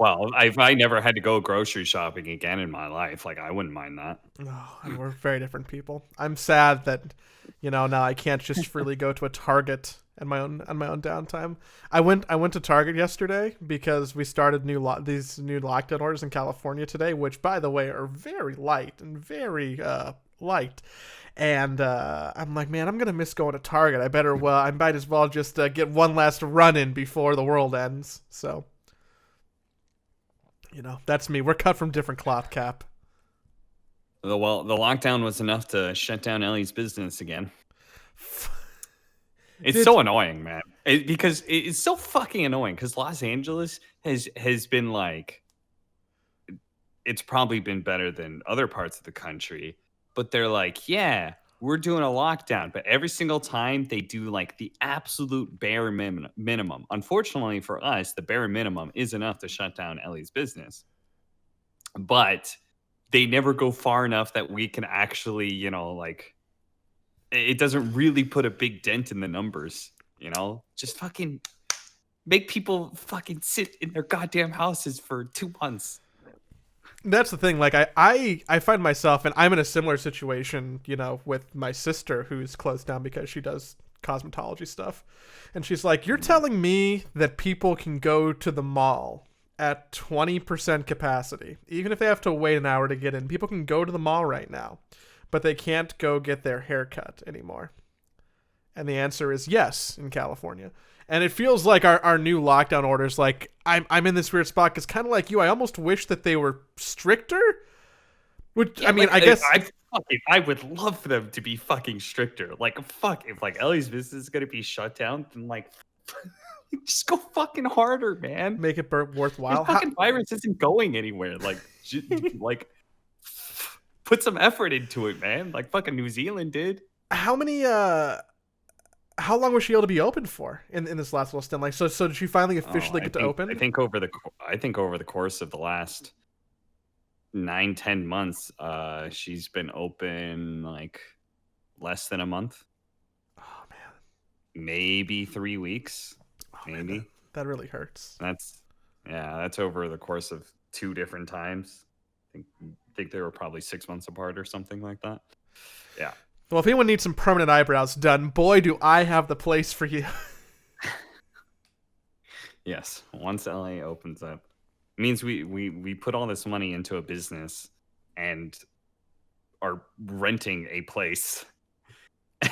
Well, if I never had to go grocery shopping again in my life, like I wouldn't mind that. Oh, and we're very different people. I'm sad that, now I can't just freely go to a Target on my own downtime. I went to Target yesterday because we started these new lockdown orders in California today, which by the way are very light and very light. And I'm like, man, I'm gonna miss going to Target. I might as well just get one last run in before the world ends. So, that's me. We're cut from different cloth, Cap. Well, the lockdown was enough to shut down Ellie's business again. It's Did so annoying, man. Because it's so fucking annoying. Because Los Angeles has been like, it's probably been better than other parts of the country, but they're like, yeah, we're doing a lockdown, but every single time they do like the absolute bare minimum. Unfortunately for us, the bare minimum is enough to shut down Ellie's business, but they never go far enough that we can actually, like, it doesn't really put a big dent in the numbers, just fucking make people fucking sit in their goddamn houses for 2 months. That's the thing. Like I find myself, and I'm in a similar situation, with my sister who's closed down because she does cosmetology stuff, and she's like, "You're telling me that people can go to the mall at 20% capacity, even if they have to wait an hour to get in? People can go to the mall right now, but they can't go get their hair cut anymore." And the answer is yes in California. And it feels like our new lockdown orders, like I'm in this weird spot because kind of like you, I almost wish that they were stricter. Which Yeah, I mean, like, I guess I would love for them to be fucking stricter. Like, fuck, if like Ellie's business is gonna be shut down, then like, just go fucking harder, man. make it This worthwhile. fucking virus isn't going anywhere. Like, like, put some effort into it, man. Like fucking New Zealand did. How many? How long was she able to be open for in this last little stint? Like, so did she finally Oh, officially get to open? I think over the course of the last 9-10 months, she's been open like less than a month, Oh man, maybe 3 weeks, oh man, maybe. that really hurts. That's over the course of 2 different times. I think they were probably 6 months apart or something like that. Yeah. Well, if anyone needs some permanent eyebrows done, boy, do I have the place for you. Yes. Once LA opens up, it means we put all this money into a business and are renting a place,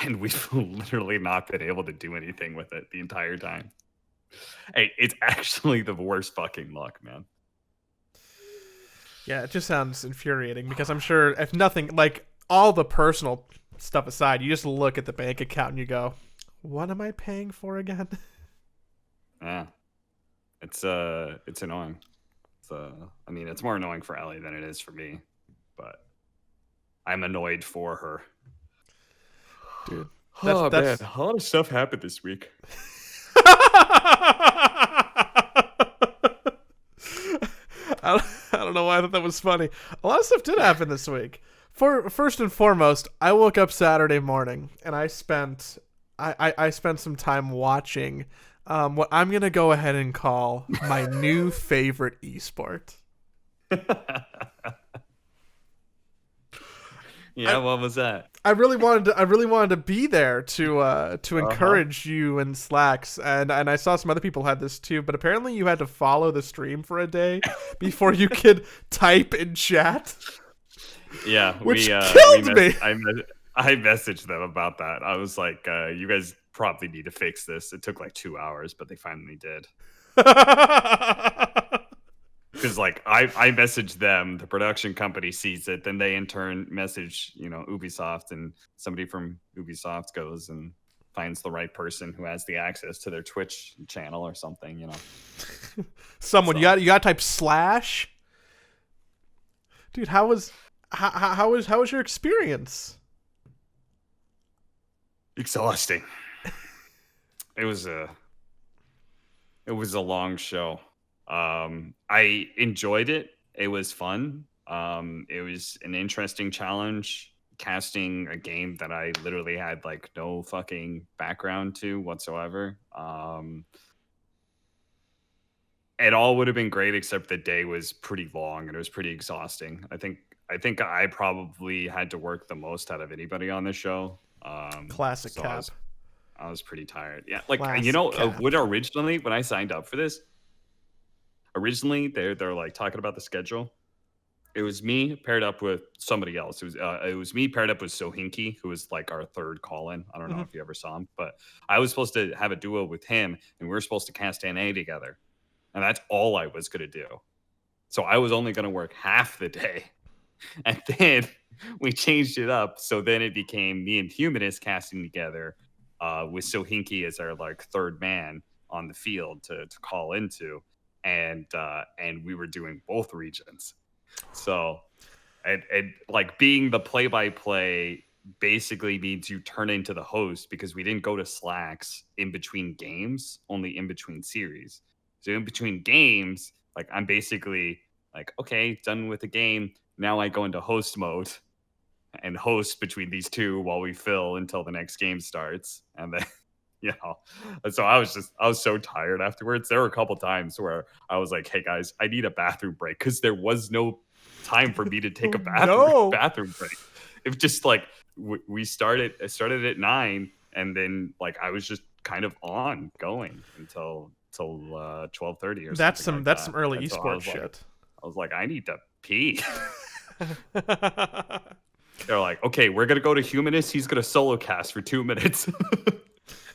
and we've literally not been able to do anything with it the entire time. Hey, it's actually the worst fucking luck, man. Yeah, it just sounds infuriating because I'm sure if nothing, like all the personal stuff aside, you just look at the bank account and you go, "What am I paying for again?" Yeah. It's annoying. I mean, it's more annoying for Ellie than it is for me, but I'm annoyed for her. Dude, Oh man, that's a lot of stuff happened this week. I don't know why I thought that was funny. A lot of stuff did happen this week. First and foremost, I woke up Saturday morning and I spent some time watching what I'm gonna go ahead and call my new favorite esport. Yeah, what was that? I really wanted to be there to encourage you and Slacks, and I saw some other people had this too, but apparently you had to follow the stream for a day before you could type in chat. Yeah, Which killed me. I messaged them about that. I was like, you guys probably need to fix this. It took like 2 hours, but they finally did. Because like I messaged them, the production company sees it, then they in turn message Ubisoft, and somebody from Ubisoft goes and finds the right person who has the access to their Twitch channel or something. Someone So. you got to type slash. Dude, how was your experience? Exhausting. It was a long show. I enjoyed it. It was fun. It was an interesting challenge, casting a game that I literally had like no fucking background to whatsoever. it all would have been great except the day was pretty long and it was pretty exhausting. I think I probably had to work the most out of anybody on the show. Classic So Cap. I was pretty tired. Yeah, like Classic Cap. when originally when I signed up for this, originally they're like talking about the schedule. It was me paired up with somebody else. It was me paired up with Sohinki, who was like our third call-in. I don't know Mhm. if you ever saw him, but I was supposed to have a duo with him, and we were supposed to cast NA together, and that's all I was gonna do. So I was only gonna work half the day, and then we changed it up. So then it became me and Humanist casting together, with Sohinki as our like third man on the field to call into, and we were doing both regions. So and like being the play-by-play basically means you turn into the host because we didn't go to slacks in between games, only in between series. So in between games, like I'm basically like, okay, done with the game. Now I go into host mode and host between these two while we fill until the next game starts. And then, you know, and so I was so tired afterwards. There were a couple times where I was like, hey guys, I need a bathroom break because there was no time for me to take a No. bathroom break. It just like we started, I started at 9 and then like I was just kind of on going until 12:30 or That's something. that's some early And so esports shit. I was like, I need to pee. They're like, okay, we're gonna go to Humanist. He's gonna solo cast for 2 minutes.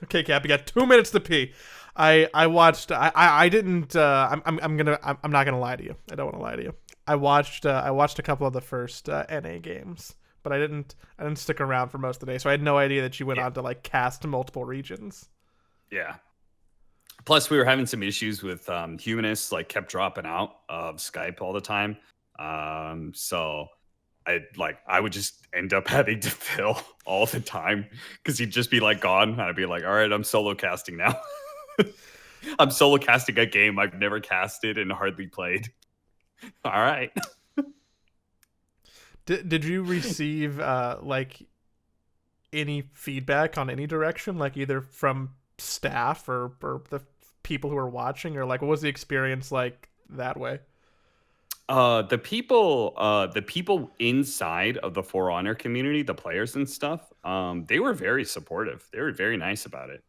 Okay, Cap, you got 2 minutes to pee. I watched. I didn't. I'm not gonna lie to you. I don't want to lie to you. I watched a couple of the first NA games, but I didn't stick around for most of the day, so I had no idea that you went on to like cast multiple regions. Yeah. Plus, we were having some issues with Humanists, like kept dropping out of Skype all the time. So I would just end up having to fill all the time because he'd just be like gone. And I'd be like, all right, I'm solo casting now. I'm solo casting a game I've never casted and hardly played. All right. Did you receive like any feedback on any direction, like either from staff or the people who are watching, or like what was the experience like that way? The people inside of the For Honor community, the players and stuff, they were very supportive. They were very nice about it.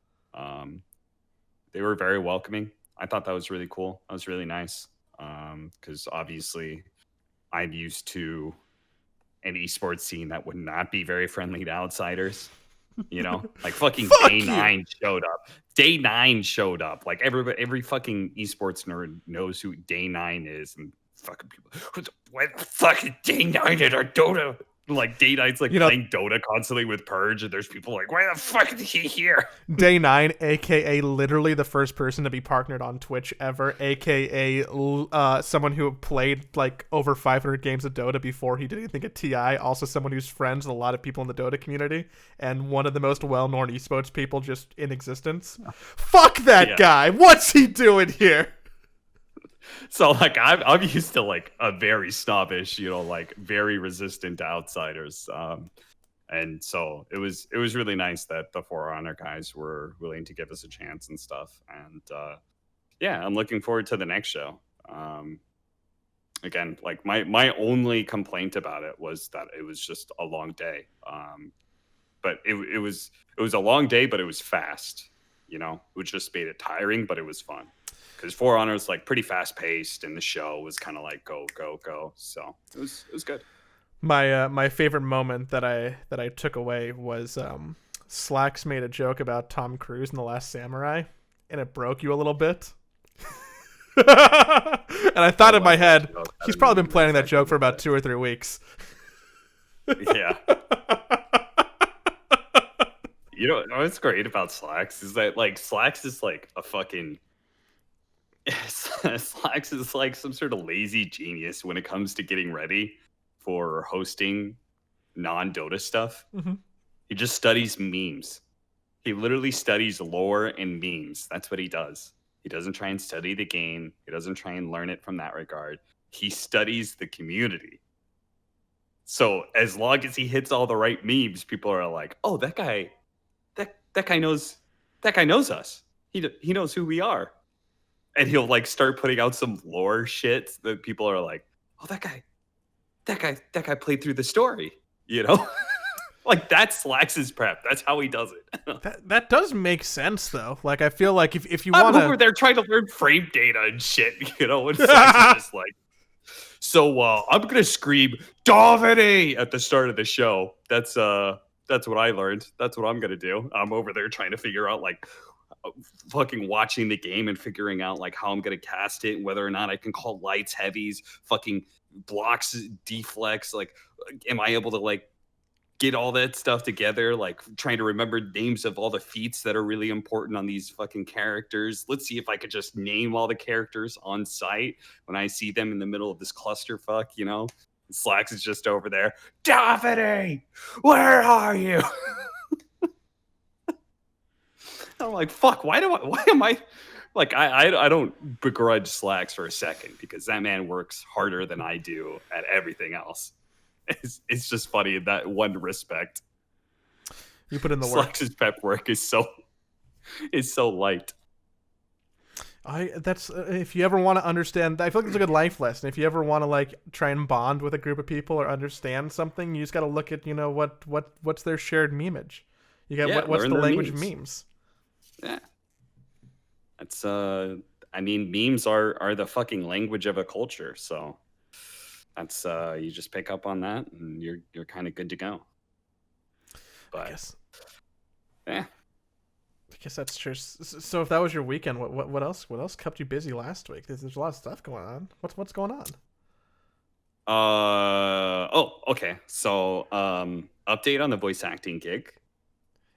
They were very welcoming. I thought that was really cool. That was really nice. Because obviously I'm used to an esports scene that would not be very friendly to outsiders. You know, like fucking Fuck day you! 9 showed up. Day 9 showed up. Like every fucking esports nerd knows who Day 9 is, and fucking people. Why the fucking Day 9 at our Dota? Like Day 9's like playing Dota constantly with Purge, and there's people like, why the fuck is he here? Day 9, aka literally the first person to be partnered on Twitch ever, aka someone who played like over 500 games of Dota before he did anything at TI, also someone who's friends with a lot of people in the Dota community, and one of the most well-known esports people just in existence. Fuck that guy! What's he doing here? So like I'm used to like a very snobbish, you know, like very resistant to outsiders. And so it was really nice that the For Honor guys were willing to give us a chance and stuff. And yeah, I'm looking forward to the next show. Again, like my only complaint about it was that it was just a long day. But it was a long day, but it was fast. You know, which just made it tiring, but it was fun. Because For Honor is like pretty fast paced, and the show was kind of like go go go. So it was good. My favorite moment that I took away was Slacks made a joke about Tom Cruise in The Last Samurai, and it broke you a little bit. And I thought in my head, he's probably been planning that joke for about 2 or 3 weeks. Yeah. You know what's great about Slacks is that like Slacks is like a fucking Slacks is like some sort of lazy genius when it comes to getting ready for hosting non-Dota stuff. Mm-hmm. He just studies memes. He literally studies lore and memes. That's what he does. He doesn't try and study the game. He doesn't try and learn it from that regard. He studies the community. So as long as he hits all the right memes, people are like, "Oh, that guy knows us. He knows who we are." and he'll like start putting out some lore shit that people are like, oh, that guy played through the story, you know? Like that's Slax's prep. That's how he does it. That does make sense though. Like I feel like if you I'm want over to, there trying to learn frame data and shit, you know, and Slax is just like, so I'm gonna scream Davide at the start of the show. That's what I learned. That's what I'm gonna do. I'm over there trying to figure out like fucking watching the game and figuring out like how I'm gonna cast it, whether or not I can call lights, heavies, fucking blocks, deflects. Like, am I able to like get all that stuff together? Like trying to remember names of all the feats that are really important on these fucking characters. Let's see if I could just name all the characters on site when I see them in the middle of this clusterfuck, you know? Slacks is just over there. Davide, where are you? I'm like, fuck, why am I like I don't begrudge Slacks for a second because that man works harder than I do at everything else. It's just funny in that one respect. you put in the work. Slax's pep work is so light. That's if you ever want to understand, I feel like it's a good life lesson. If you ever want to like try and bond with a group of people or understand something, you just got to look at, you know, what's their shared memeage. You got what's the language of memes. Yeah. That's I mean, memes are the fucking language of a culture, so that's you just pick up on that and you're kind of good to go. But yeah. I guess that's true. So if that was your weekend, what else kept you busy last week? There's a lot of stuff going on. What's going on? Okay. So update on the voice acting gig.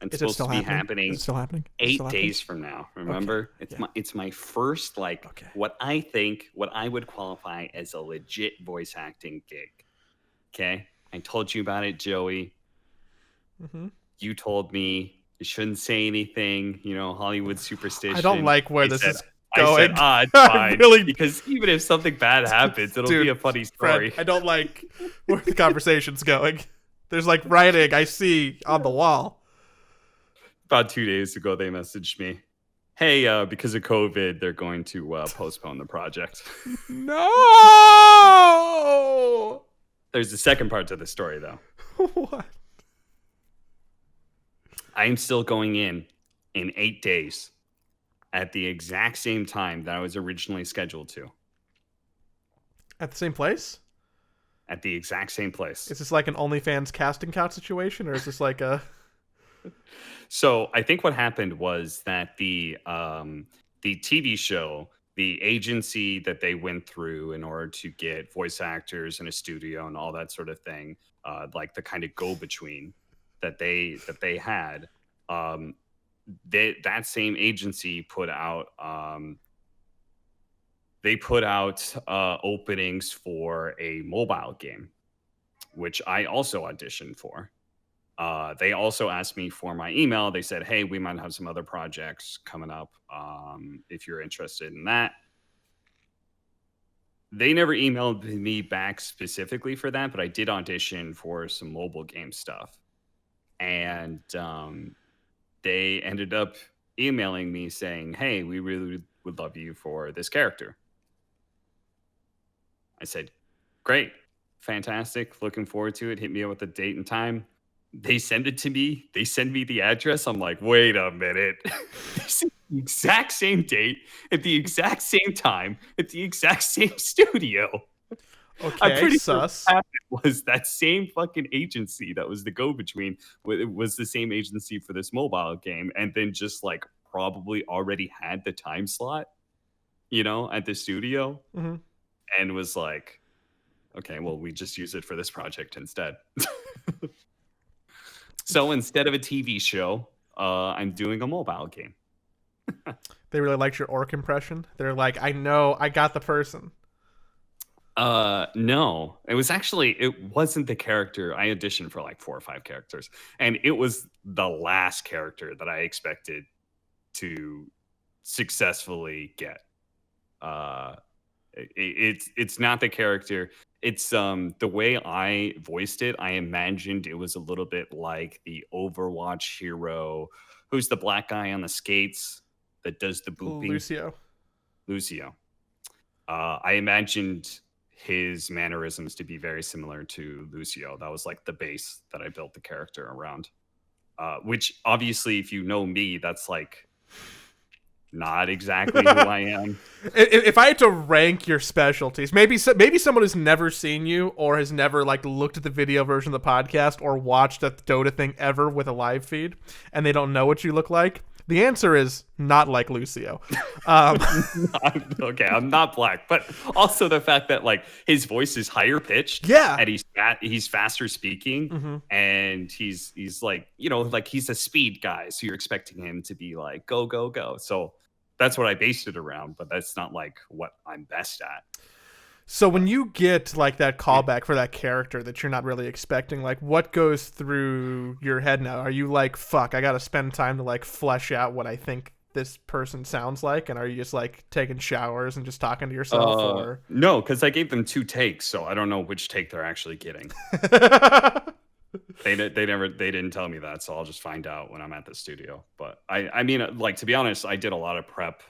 It's supposed to be happening. Is it still happening? 8 days from now. Remember, it's my first what I would qualify as a legit voice acting gig. Okay, I told you about it, Joey. Mm-hmm. You told me you shouldn't say anything. You know, Hollywood superstition. I don't like where this is I going. said, it's fine. Really, because even if something bad happens, it'll be a funny story. Fred, I don't like where the conversation's going. There's like writing I see on the wall. About 2 days ago, they messaged me, hey, because of COVID, they're going to postpone the project. No! There's a second part to the story, though. What? I am still going in 8 days at the exact same time that I was originally scheduled to. At the same place? At the exact same place. Is this like an OnlyFans casting couch situation, or is this like a... So I think what happened was that the TV show, the agency that they went through in order to get voice actors in a studio and all that sort of thing, like the kind of go-between that they had, that same agency put out openings for a mobile game, which I also auditioned for. They also asked me for my email. They said, hey, we might have some other projects coming up if you're interested in that. They never emailed me back specifically for that, but I did audition for some mobile game stuff. And they ended up emailing me saying, hey, we really would love you for this character. I said, great, fantastic, looking forward to it. Hit me up with a date and time. They send it to me. They send me the address. I'm like, wait a minute. This is the exact same date at the exact same time at the exact same studio. Okay, I'm pretty sus. sure what happened was that same fucking agency that was the go-between. It was the same agency for this mobile game, and then just like probably already had the time slot, you know, at the studio, and was like, okay, well, we just use it for this project instead. So instead of a TV show, I'm doing a mobile game. They really liked your orc impression. They're like, I know, I got the person. No, it wasn't the character. I auditioned for like 4 or 5 characters, and it was the last character that I expected to successfully get. It's not the character. It's the way I voiced it. I imagined it was a little bit like the Overwatch hero, who's the black guy on the skates that does the booping. Lucio. Lucio. I imagined his mannerisms to be very similar to Lucio. That was like the base that I built the character around. Which obviously, if you know me, that's like not exactly who I am. If I had to rank your specialties, maybe someone who's never seen you or has never like looked at the video version of the podcast or watched a Dota thing ever with a live feed, and they don't know what you look like. The answer is not like Lucio. Okay, I'm not black, but also the fact that like his voice is higher pitched, Yeah. and he's faster speaking, and he's like, like he's a speed guy, so you're expecting him to be like go go go. So that's what I based it around, but that's not like what I'm best at. So when you get like that callback for that character that you're not really expecting, like what goes through your head now? Are you like, fuck, I gotta spend time to like flesh out what I think this person sounds like? And are you just like taking showers and just talking to yourself? Or No, because I gave them 2 takes, so I don't know which take they're actually getting. They didn't tell me that, so I'll just find out when I'm at the studio. But I mean, like, to be honest, I did a lot of prep.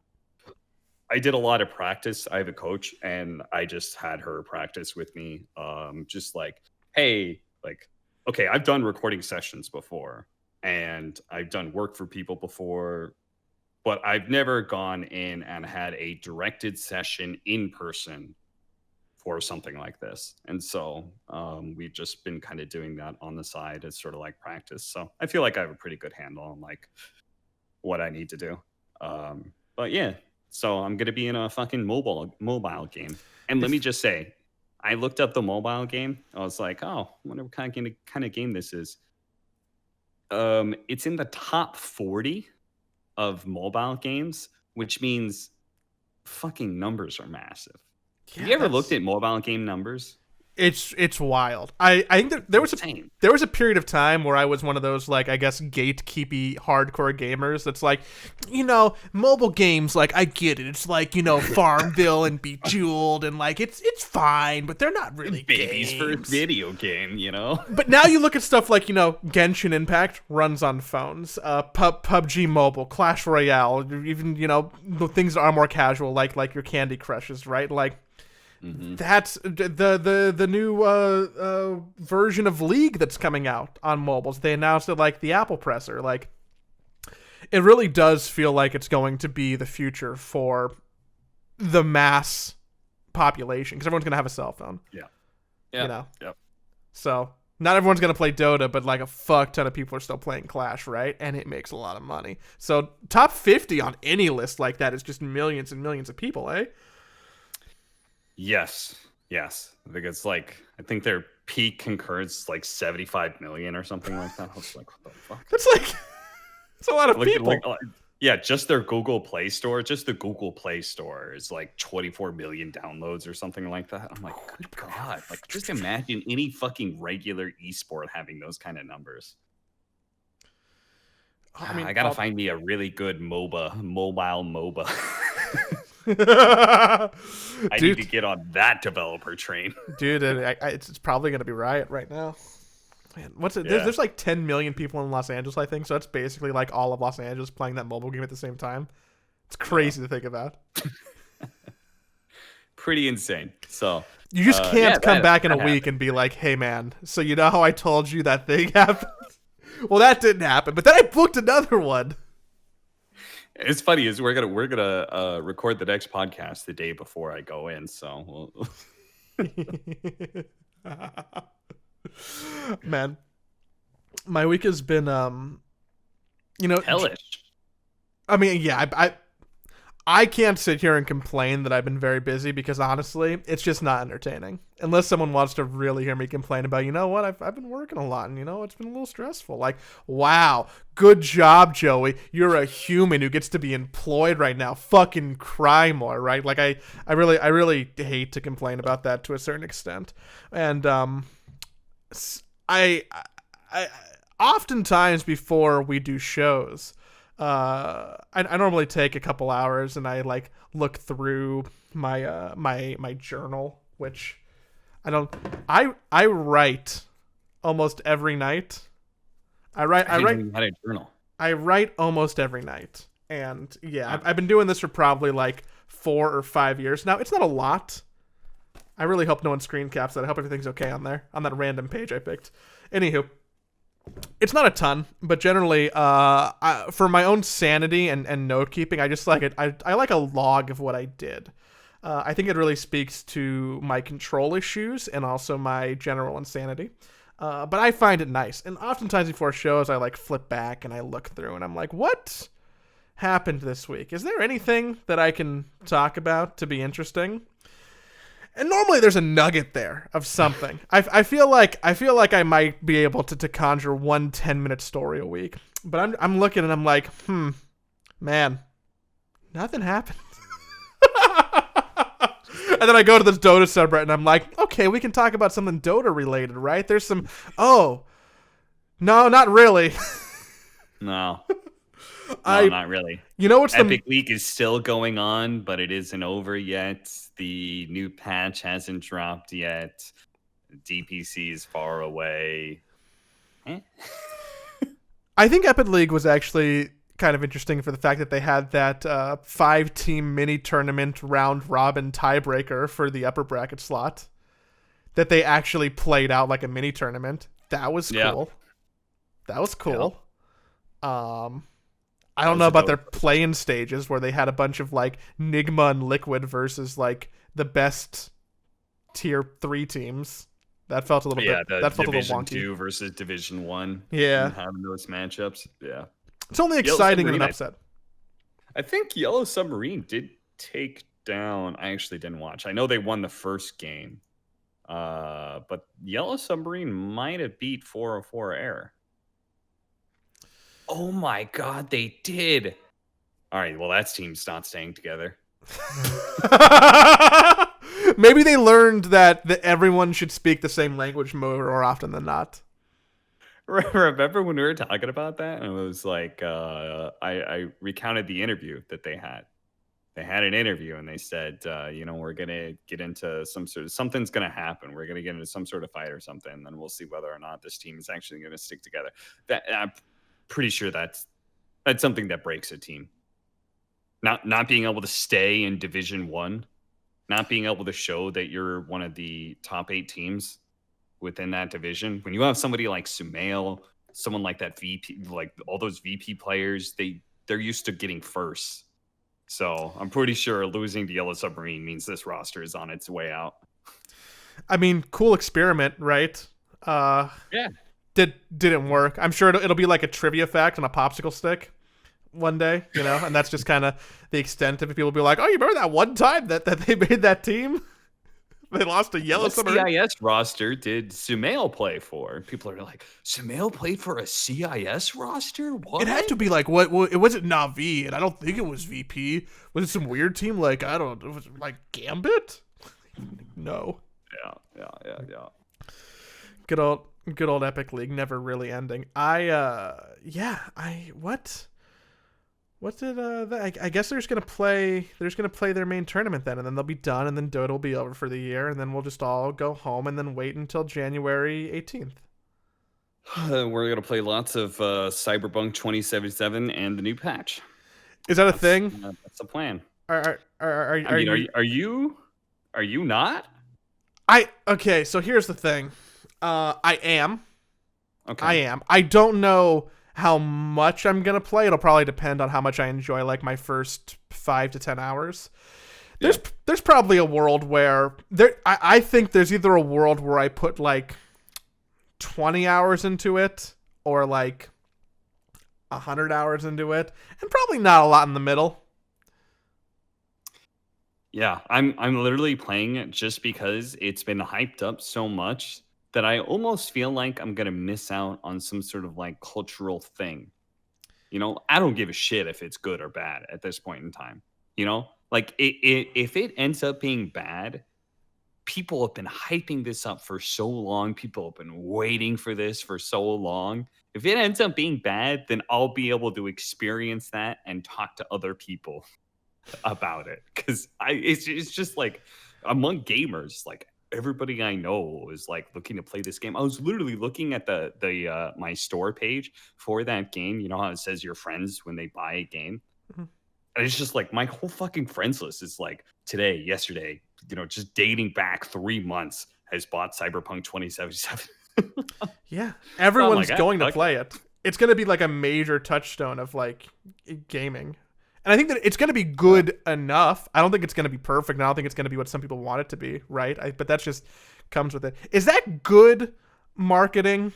I did a lot of practice. I have a coach, and I just had her practice with me. Just like, hey, like, okay, I've done recording sessions before, and I've done work for people before, but I've never gone in and had a directed session in person for something like this. And so we've just been kind of doing that on the side as sort of like practice. So I feel like I have a pretty good handle on like what I need to do. But yeah, so I'm going to be in a fucking mobile game. And let me just say, I looked up the mobile game. I was like, oh, I wonder what kind of game this is. It's in the top 40 of mobile games, which means fucking numbers are massive. yeah, Have you ever looked at mobile game numbers? it's wild. I think that there was a period of time where I was one of those like I guess gatekeepy hardcore gamers that's like, mobile games, like I get it. It's like, Farmville and Bejeweled and like it's fine, but they're not really babies games. for a video game, But now you look at stuff like, Genshin Impact runs on phones, PUBG Mobile, Clash Royale, even, the things that are more casual like your Candy Crushes, right? Like that's the new version of League that's coming out on mobiles. They announced it like the Apple presser. Like, it really does feel like it's going to be the future for the mass population because everyone's going to have a cell phone. Yeah. Yep. So not everyone's going to play Dota, but like a fuck ton of people are still playing Clash, right? And it makes a lot of money. So top 50 on any list like that is just millions and millions of people, eh? Yes. I think it's like, I think their peak concurrence like 75 million or something like that. I was like, what the fuck? That's like, it's a lot of people. Yeah, just their Google Play Store, just the Google Play Store is like 24 million downloads or something like that. I'm like, good God. Like, just imagine any fucking regular esport having those kind of numbers. I mean, I gotta find me a really good mobile MOBA. I need to get on that developer train. Dude, it's probably going to be Riot right now. Man, what's it? There's like 10 million people in Los Angeles, I think. So that's basically like all of Los Angeles playing that mobile game at the same time. It's crazy to think about. Pretty insane. So you just can't come back in a week and be like, "Hey, man, so you know how I told you that thing happened? Well, that didn't happen, but then I booked another one." It's funny is we're gonna record the next podcast the day before I go in, so man, my week has been hellish. I mean, yeah, I can't sit here and complain that I've been very busy because honestly, it's just not entertaining. Unless someone wants to really hear me complain about, I've been working a lot and it's been a little stressful. Like, wow, good job, Joey. You're a human who gets to be employed right now. Fucking cry more, right? Like I really hate to complain about that to a certain extent. And I oftentimes before we do shows, I normally take a couple hours and I like look through my my journal, which I write almost every night. I write a journal. I write almost every night. And yeah, I've been doing this for probably like 4 or 5 years now. It's not a lot. I really hope no one screen caps that. I hope everything's okay on there, on that random page I picked. Anywho, it's not a ton, but generally, for my own sanity and note keeping, I just like it. I like a log of what I did. I think it really speaks to my control issues and also my general insanity. But I find it nice. And oftentimes before shows, I like flip back and I look through and I'm like, what happened this week? Is there anything that I can talk about to be interesting? And normally there's a nugget there of something. I feel like I might be able to conjure one 10-minute story a week. But I'm looking and I'm like, man, nothing happened. And then I go to this Dota subreddit and I'm like, okay, we can talk about something Dota related, right? There's some, no, not really. No. No, not really. You know what's Epic Week is still going on, but it isn't over yet. The new patch hasn't dropped yet. DPC is far away. I think Epic League was actually kind of interesting for the fact that they had that 5-team mini tournament round robin tiebreaker for the upper bracket slot that they actually played out like a mini tournament. That was cool. That was cool. Yeah. I don't know about their play-in stages where they had a bunch of like Nigma and Liquid versus like the best tier 3 teams. That felt a little bit. That felt a little wonky. Division 2 versus Division 1. Yeah, having those matchups. Yeah, it's only exciting in an upset. I think Yellow Submarine did take down. I actually didn't watch. I know they won the first game, but Yellow Submarine might have beat 404 Air. Oh my god, they did. All right, well, that team's not staying together. Maybe they learned that everyone should speak the same language more often than not. Remember when we were talking about that? And it was like, I recounted the interview that they had. They had an interview and they said, we're going to get into something's going to happen. We're going to get into some sort of fight or something. And then we'll see whether or not this team is actually going to stick together. I'm pretty sure that's something that breaks a team. Not being able to stay in Division 1, not being able to show that you're one of the top 8 teams within that division. When you have somebody like Sumail, someone like that VP, like all those VP players, they're used to getting first. So I'm pretty sure losing to Yellow Submarine means this roster is on its way out. I mean, cool experiment, right? Yeah. Didn't work. I'm sure it'll be like a trivia fact on a popsicle stick one day, and that's just kind of the extent of it. People will be like, oh, you remember that one time that they made that team? They lost to Yellow Submarine. CIS roster did Sumail play for? People are like, Sumail played for a CIS roster? What? It had to be like, what it wasn't Na'Vi, and I don't think it was VP. Was it some weird team like, I don't know, was it like Gambit? No. Yeah. Good old Epic League, never really ending. What did I guess they're just gonna play their main tournament then, and then they'll be done, and then Dota will be over for the year, and then we'll just all go home and then wait until January 18th. We're gonna play lots of Cyberpunk 2077 and the new patch. Is that a thing? That's the plan. Are you not? Okay, so here's the thing. I am. Okay. I am. I don't know how much I'm gonna play. It'll probably depend on how much I enjoy like my first 5 to 10 hours. There's probably a world where I think there's either a world where I put like 20 hours into it or like 100 hours into it, and probably not a lot in the middle. Yeah, I'm literally playing it just because it's been hyped up so much that I almost feel like I'm gonna miss out on some sort of like cultural thing. I don't give a shit if it's good or bad at this point in time. Like if it ends up being bad, people have been hyping this up for so long. People have been waiting for this for so long. If it ends up being bad, then I'll be able to experience that and talk to other people about it. Because it's just like among gamers, like everybody I know is like looking to play this game. I was literally looking at the my store page for that game. You know how it says your friends when they buy a game? Mm-hmm. And it's just like my whole fucking friends list is like today, yesterday, just dating back 3 months has bought Cyberpunk 2077. Yeah, So I'm everyone's like, ah, going to fuck play it. It's going to be like a major touchstone of like gaming. And I think that it's going to be yeah. good enough. I don't think it's going to be perfect. And I don't think it's going to be what some people want it to be, right? But that's just comes with it. Is that good marketing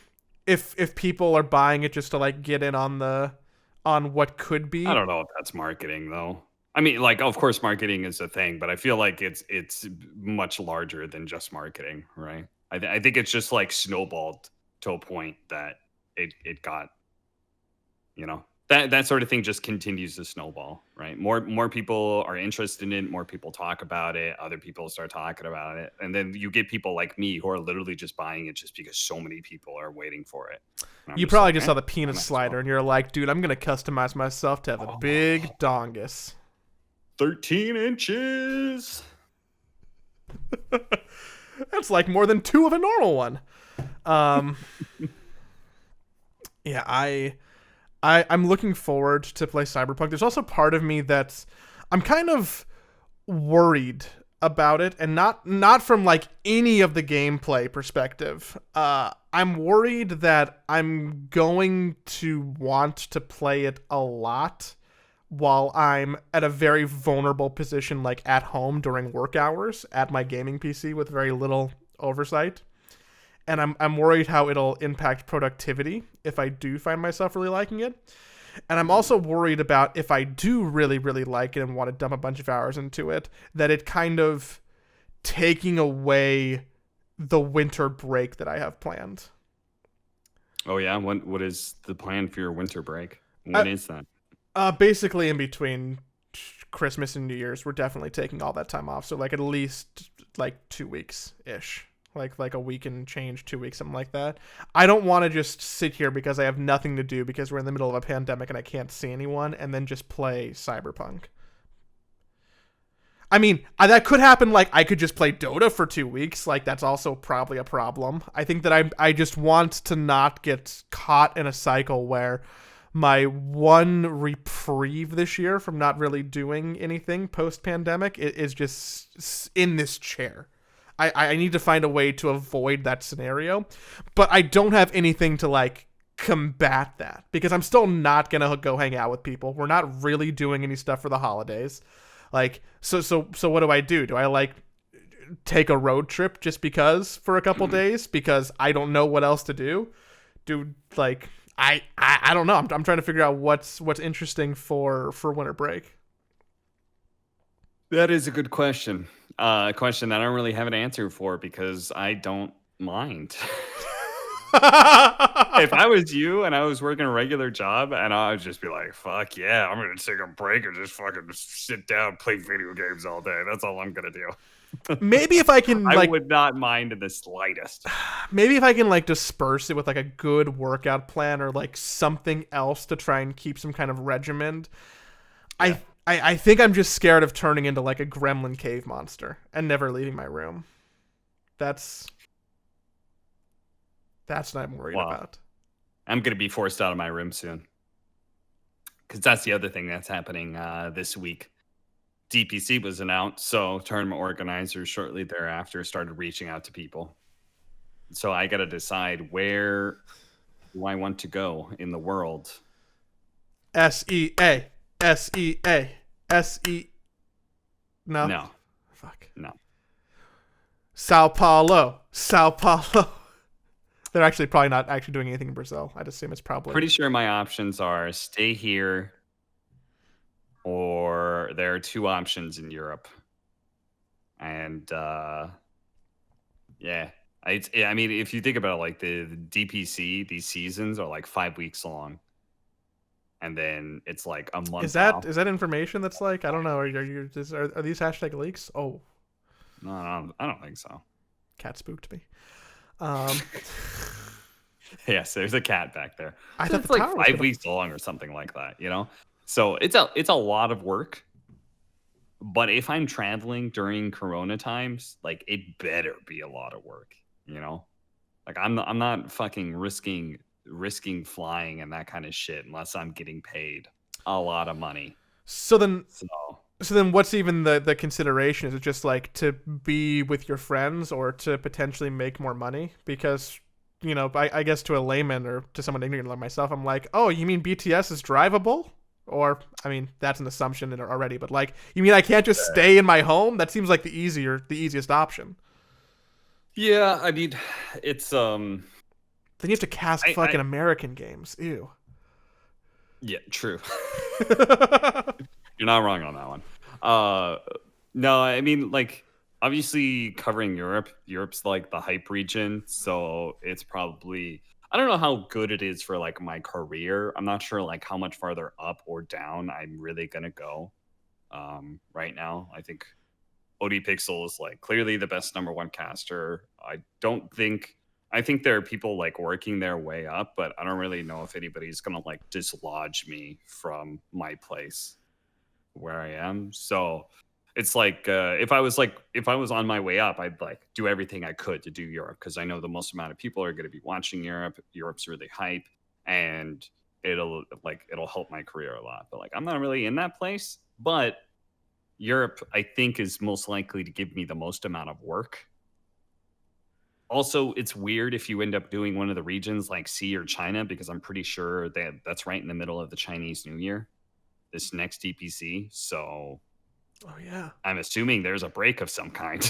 if people are buying it just to like get in on what could I be? don't know if that's marketing though. I mean, like, of course, marketing is a thing, but I feel like it's much larger than just marketing, right? I think it's just like snowballed to a point that it got, that sort of thing just continues to snowball, right? More people are interested in it, more people talk about it, other people start talking about it, and then you get people like me who are literally just buying it just because so many people are waiting for it. And I'm You just probably like, just saw the I penis might as slider well. and you're like, dude, I'm going to customize myself to have a Oh, big dongus. 13 inches. That's like more than two of a normal one. Um, yeah, I'm looking forward to play Cyberpunk. There's also part of me that's I'm kind of worried about it, and not from like any of the gameplay perspective. I'm worried that I'm going to want to play it a lot while I'm at a very vulnerable position, like at home during work hours at my gaming PC with very little oversight. And I'm worried how it'll impact productivity if I do find myself really liking it. And I'm also worried about if I do really, really like it and want to dump a bunch of hours into it, that it kind of taking away the winter break that I have planned. Oh yeah, what is the plan for your winter break? Uh, When is that? Basically, in between Christmas and New Year's, we're definitely taking all that time off. So like at least like 2 weeks ish. Like a week and change, 2 weeks, something like that. I don't want to just sit here because I have nothing to do because we're in the middle of a pandemic and I can't see anyone, and then just play Cyberpunk. I mean, that could happen. Like I could just play Dota for 2 weeks. Like that's also probably a problem. I think that I just want to not get caught in a cycle where my one reprieve this year from not really doing anything post pandemic is just in this chair. I need to find a way to avoid that scenario, but I don't have anything to like combat that because I'm still not gonna go hang out with people. We're not really doing any stuff for the holidays. Like so what do? Do I like take a road trip just because for a couple days because I don't know what else to do? Do like I don't know. I'm trying to figure out what's interesting for winter break. That is a good question. A question that I don't really have an answer for because I don't mind. If I was you and I was working a regular job and I would just be like, fuck yeah, I'm gonna take a break and just fucking sit down, play video games all day. That's all I'm gonna do. Maybe if I can I like would not mind in the slightest. maybe if I can like disperse it with like a good workout plan or like something else to try and keep some kind of regimen. Yeah. I think I'm just scared of turning into like a gremlin cave monster and never leaving my room. That's what I'm worried Well, about. I'm gonna be forced out of my room soon. Because that's the other thing that's happening this week. DPC was announced, so tournament organizers shortly thereafter started reaching out to people. So I got to decide where do I want to go in the world. SEA SEA SE No. No, Fuck. no. Sao Paulo. Sao Paulo. They're actually probably not actually doing anything in Brazil. I'd assume it's probably Pretty sure my options are stay here, or there are two options in Europe. And yeah, I mean, if you think about it, like the DPC, these seasons are like 5 weeks long. And then it's like a month off. Is that information that's like I don't know are these hashtag leaks? Oh, No, I don't think so. cat spooked me. Um, Yes, there's a cat back there. I So thought it's the like tower was 5 weeks long or something like that. So it's a lot of work. But if I'm traveling during Corona times, like it better be a lot of work. Like I'm not fucking risking flying and that kind of shit unless I'm getting paid a lot of money. So then, So so then, what's even the consideration? Is it just like to be with your friends or to potentially make more money? Because I guess to a layman or to someone ignorant like myself, I'm like, oh, you mean BTS is drivable? Or I mean, that's an assumption already. But like, you mean I can't just stay in my home? That seems like the easiest option. yeah, I mean, it's Then you have to cast I fucking American games. Ew. yeah, true. You're not wrong on that one. Uh, no, I mean, like, obviously covering Europe. Europe's like the hype region, so it's probably. I don't know how good it is for like my career. I'm not sure like how much farther up or down I'm really gonna go. Right now, I think OD Pixel is like clearly the best number one caster. I don't think. I think there are people like working their way up, but I don't really know if anybody's gonna like dislodge me from my place where I am. So it's like if I was on my way up, I'd like do everything I could to do Europe because I know the most amount of people are going to be watching Europe. Europe's really hype, and it'll help my career a lot. But like I'm not really in that place. But Europe, I think, is most likely to give me the most amount of work. Also, it's weird if you end up doing one of the regions like C or China because I'm pretty sure that that's right in the middle of the Chinese New Year, this next DPC. So Oh yeah. I'm assuming there's a break of some kind.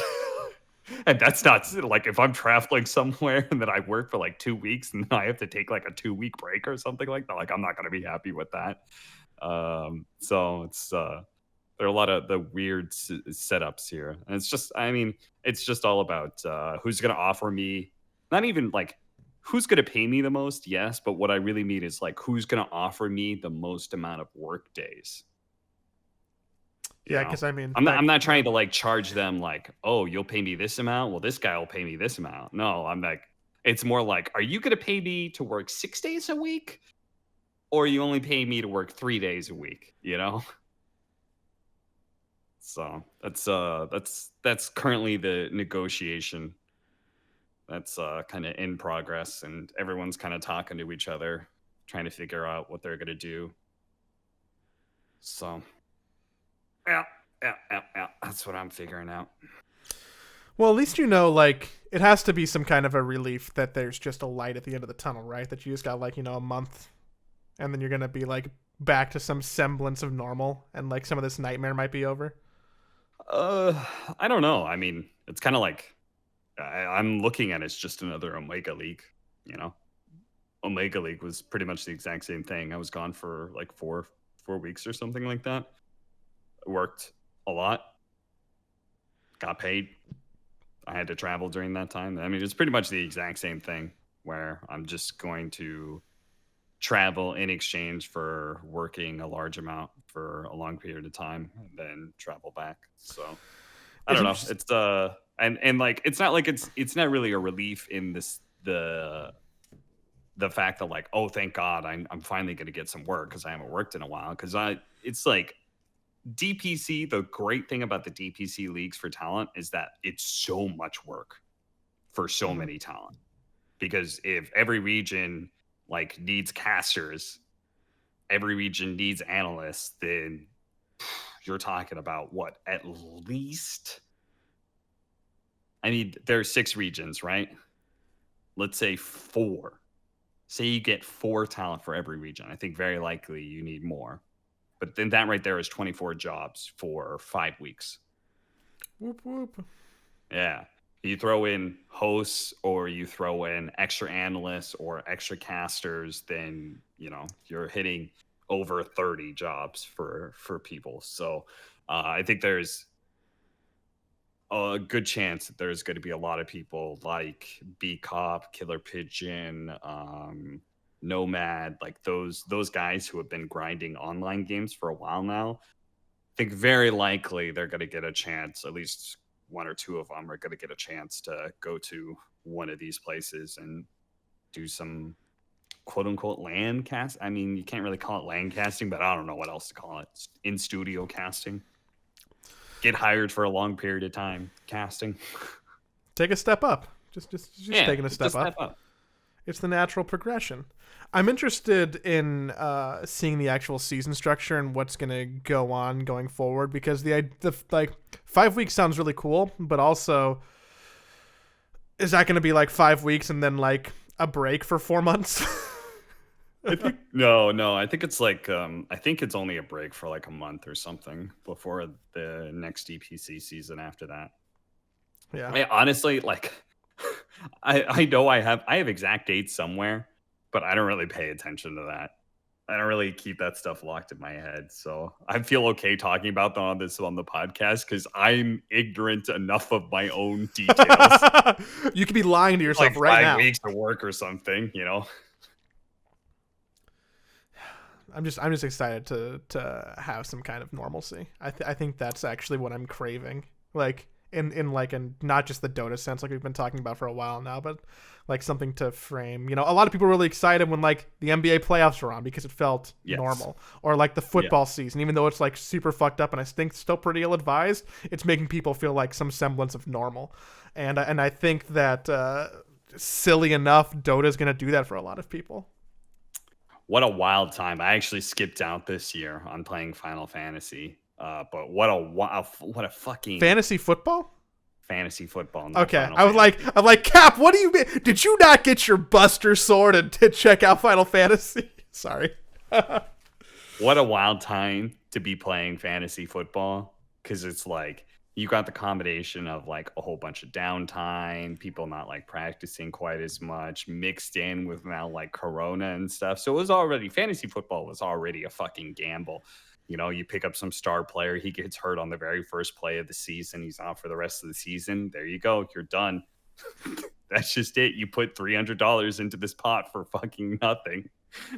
And that's not like if I'm traveling somewhere and then I work for like 2 weeks and then I have to take like a 2 week break or something like that. Like I'm not going to be happy with that. So it's there are a lot of the weird setups here, and it's just I mean it's just all about who's going to offer me, not even like who's going to pay me the most, yes, but what I really mean is like who's going to offer me the most amount of work days. You Yeah, know, because I mean, I'm back. not Yeah. trying to like charge them like, oh, you'll pay me this amount. Well, this guy will pay me this amount. No, I'm like, it's more like, are you going to pay me to work 6 days a week, or are you only pay me to work 3 days a week? You know, so that's currently the negotiation that's kind of in progress, and everyone's kind of talking to each other, trying to figure out what they're going to do. So yeah, yeah. That's what I'm figuring out. Well, at least like it has to be some kind of a relief that there's just a light at the end of the tunnel, right? That you just got like a month, and then you're gonna be like back to some semblance of normal, and like some of this nightmare might be over. Uh, I don't know. I mean, it's kind of like I'm looking at it as just another Omega League. You know, Omega League was pretty much the exact same thing. I was gone for like four weeks or something like that. Worked a lot, got paid. I had to travel during that time. I mean, it's pretty much the exact same thing where I'm just going to travel in exchange for working a large amount for a long period of time and then travel back. So I It's don't know. interesting. It's and like it's not like it's not really a relief in this the fact that like oh thank God I'm finally going to get some work because I haven't worked in a while because I it's like DPC. The great thing about the DPC leagues for talent is that it's so much work for so Mhm. many talent because if every region like needs casters, every region needs analysts, then you're talking about what at least I mean there are 6 regions, right? Let's say 4. Say you get 4 talent for every region. I think very likely you need more. But then that right there is 24 jobs for 5 weeks. Whoop whoop. Yeah. You throw in hosts or you throw in extra analysts or extra casters, then you're hitting over 30 jobs for people. So I think there's a good chance that there's going to be a lot of people like B Cop, Killer Pigeon, Nomad, like those guys who have been grinding online games for a while now. I think very likely they're going to get a chance. At least one or two of them are going to get a chance to go to one of these places and do some quote unquote land cast. I mean, you can't really call it land casting, but I don't know what else to call it. In studio casting. Get hired for a long period of time casting. Take a step up. Just Yeah, taking a step just step up. up. It's the natural progression. I'm interested in seeing the actual season structure and what's gonna go on going forward, because the like 5 weeks sounds really cool, but also is that gonna be like 5 weeks and then like a break for 4 months? I think no. I think it's like I think it's only a break for like a month or something before the next EPC season after that. Yeah. I honestly like I know I have exact dates somewhere, but I don't really pay attention to that. I don't really keep that stuff locked in my head. So I feel okay talking about on the podcast because I'm ignorant enough of my own details. You could be lying to yourself Like right 5 now. weeks of work or something, you know. I'm just excited to have some kind of normalcy. I think that's actually what I'm craving. Like in not just the Dota sense like we've been talking about for a while now, but like something to frame. You know, a lot of people were really excited when like the NBA playoffs were on because it felt normal, or like the football season, even though it's like super fucked up and I think still pretty ill advised. It's making people feel like some semblance of normal, and I think that silly enough, Dota's gonna do that for a lot of people. What a wild time! I actually skipped out this year on playing Final Fantasy, but what a fucking Fantasy football. Fantasy football. Okay, I'm like, Cap, what do you mean? Did you not get your Buster Sword and to check out Final Fantasy? Sorry. What a wild time to be playing fantasy football, because it's like you got the combination of like a whole bunch of downtime, people not like practicing quite as much, mixed in with now like Corona and stuff. So fantasy football was already a fucking gamble. You know, you pick up some star player, he gets hurt on the very first play of the season, he's out for the rest of the season. There you go, you're done. That's just it. You put $300 into this pot for fucking nothing,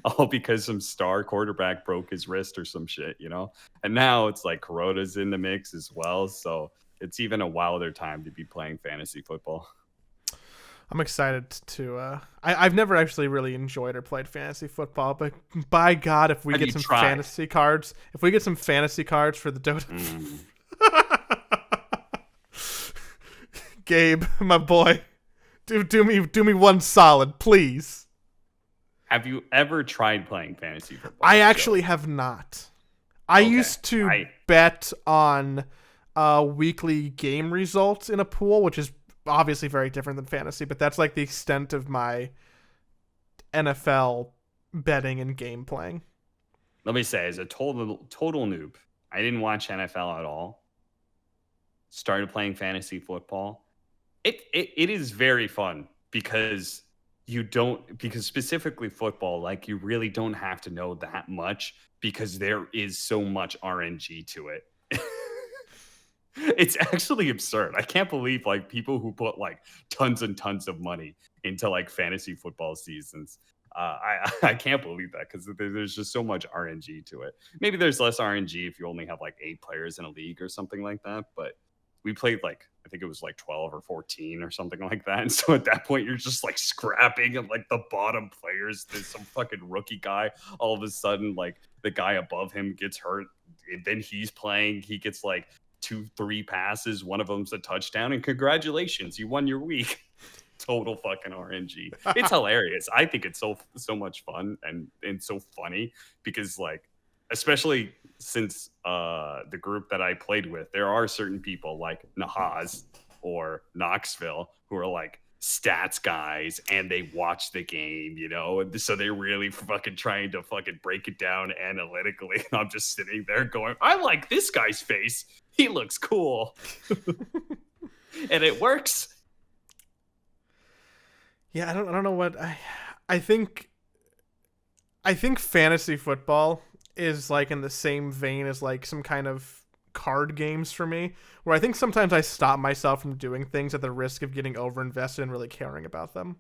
all because some star quarterback broke his wrist or some shit, you know? And now it's like Corona's in the mix as well. So it's even a wilder time to be playing fantasy football. I'm excited to. I've never actually really enjoyed or played fantasy football, but by God, if we get some fantasy cards, for the Dota, Gabe, my boy, do me one solid, please. Have you ever tried playing fantasy football? I actually have not. I used to bet on weekly game results in a pool, which is obviously very different than fantasy, but that's like the extent of my NFL betting and game playing. Let me say, as a total noob, I didn't watch NFL at all. Started playing fantasy football. It is very fun because specifically football, like you really don't have to know that much because there is so much RNG to it. It's actually absurd. I can't believe like people who put like tons and tons of money into like fantasy football seasons. I can't believe that because there's just so much RNG to it. Maybe there's less RNG if you only have like 8 players in a league or something like that. But we played like, I think it was like 12 or 14 or something like that. And so at that point, you're just like scrapping and like the bottom players. There's some fucking rookie guy. All of a sudden, like the guy above him gets hurt. And then he's playing. He gets like 2-3 passes, one of them's a touchdown, and congratulations, you won your week. Total fucking RNG. It's hilarious. I think it's so much fun and so funny because like, especially since the group that I played with, there are certain people like Nahaz or Knoxville who are like stats guys and they watch the game, you know, and so they're really fucking trying to fucking break it down analytically. And I'm just sitting there going, I like this guy's face. He looks cool. And it works. Yeah, I don't know what I think fantasy football is like in the same vein as like some kind of card games for me, where I think sometimes I stop myself from doing things at the risk of getting overinvested and really caring about them.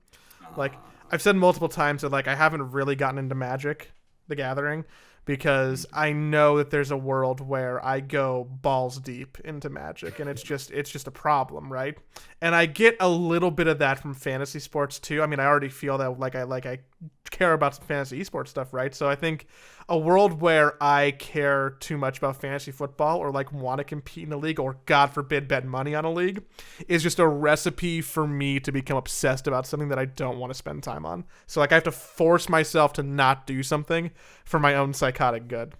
Like I've said multiple times that like I haven't really gotten into Magic the Gathering because I know that there's a world where I go balls deep into Magic and it's just a problem, right? And I get a little bit of that from fantasy sports too. I mean, I already feel that like I care about some fantasy esports stuff, right? So I think a world where I care too much about fantasy football or like want to compete in a league or God forbid bet money on a league is just a recipe for me to become obsessed about something that I don't want to spend time on. So like I have to force myself to not do something for my own psychotic good.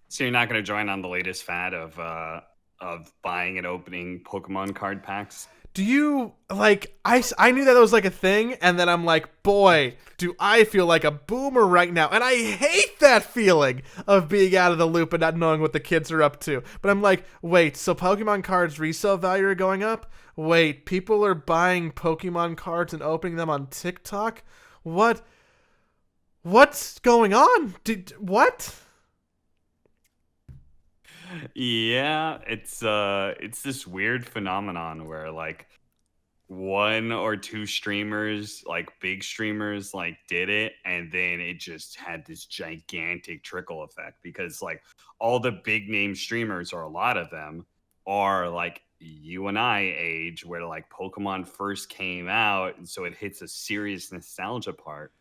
So you're not going to join on the latest fad of buying and opening Pokemon card packs? Do you like I knew that was like a thing, and then I'm like, boy, do I feel like a boomer right now. And I hate that feeling of being out of the loop and not knowing what the kids are up to. But I'm like, wait, so Pokemon cards resale value are going up? Wait, people are buying Pokemon cards and opening them on TikTok? What's going on? What? Yeah, it's this weird phenomenon where like one or two streamers, like big streamers, like did it, and then it just had this gigantic trickle effect because like all the big name streamers, or a lot of them, are like you and I age where like Pokemon first came out, and so it hits a serious nostalgia part.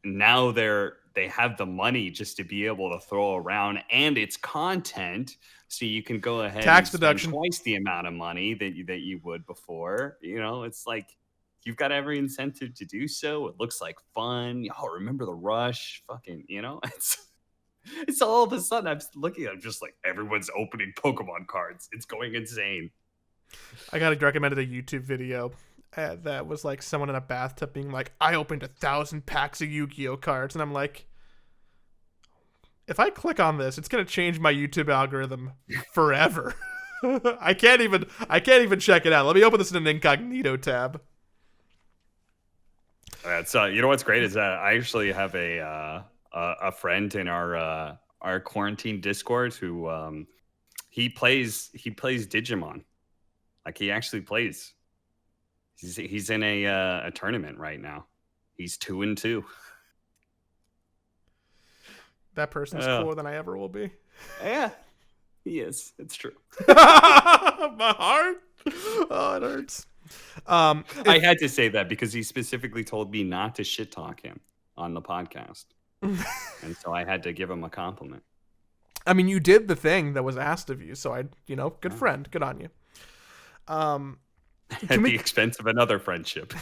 Now they have the money just to be able to throw around, and it's content, so you can go ahead Tax and deduction. spend twice the amount of money that you would before. It's like you've got every incentive to do so. It looks like fun. Oh, remember the rush? Fucking, it's all of a sudden I'm just like everyone's opening Pokemon cards. It's going insane. I got recommended a YouTube video that was like someone in a bathtub being like, I opened 1,000 packs of Yu-Gi-Oh cards, and I'm like, if I click on this, it's gonna change my YouTube algorithm forever. I can't even check it out. Let me open this in an incognito tab. So you know what's great is that I actually have a friend in our quarantine Discord who he plays Digimon. Like he actually plays. He's in a tournament right now. He's 2-2. That person is cooler than I ever will be. Yeah, he is. It's true. My heart. Oh, it hurts. I had to say that because he specifically told me not to shit talk him on the podcast, and so I had to give him a compliment. I mean, you did the thing that was asked of you, so good friend, good on you. At the expense of another friendship.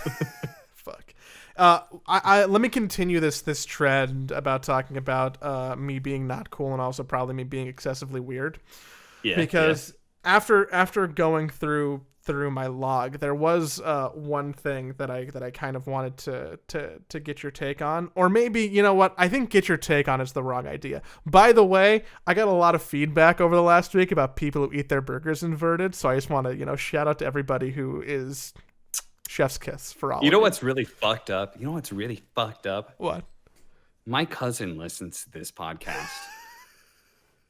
Fuck. I let me continue this trend about talking about me being not cool and also probably me being excessively weird. Yeah. Because after going through my log, there was one thing that I kind of wanted to get your take on, or maybe you know what, I think get your take on is the wrong idea. By the way, I got a lot of feedback over the last week about people who eat their burgers inverted, so I just want to shout out to everybody who is chef's kiss for all. You know what's really fucked up? What? My cousin listens to this podcast,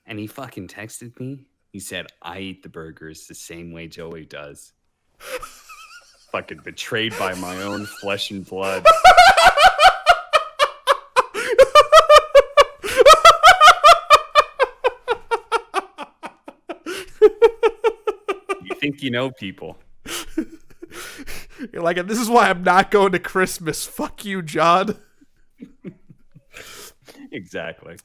and he fucking texted me. He said, I eat the burgers the same way Joey does. Fucking betrayed by my own flesh and blood. You think you know people. You're like, this is why I'm not going to Christmas. Fuck you, John. Exactly.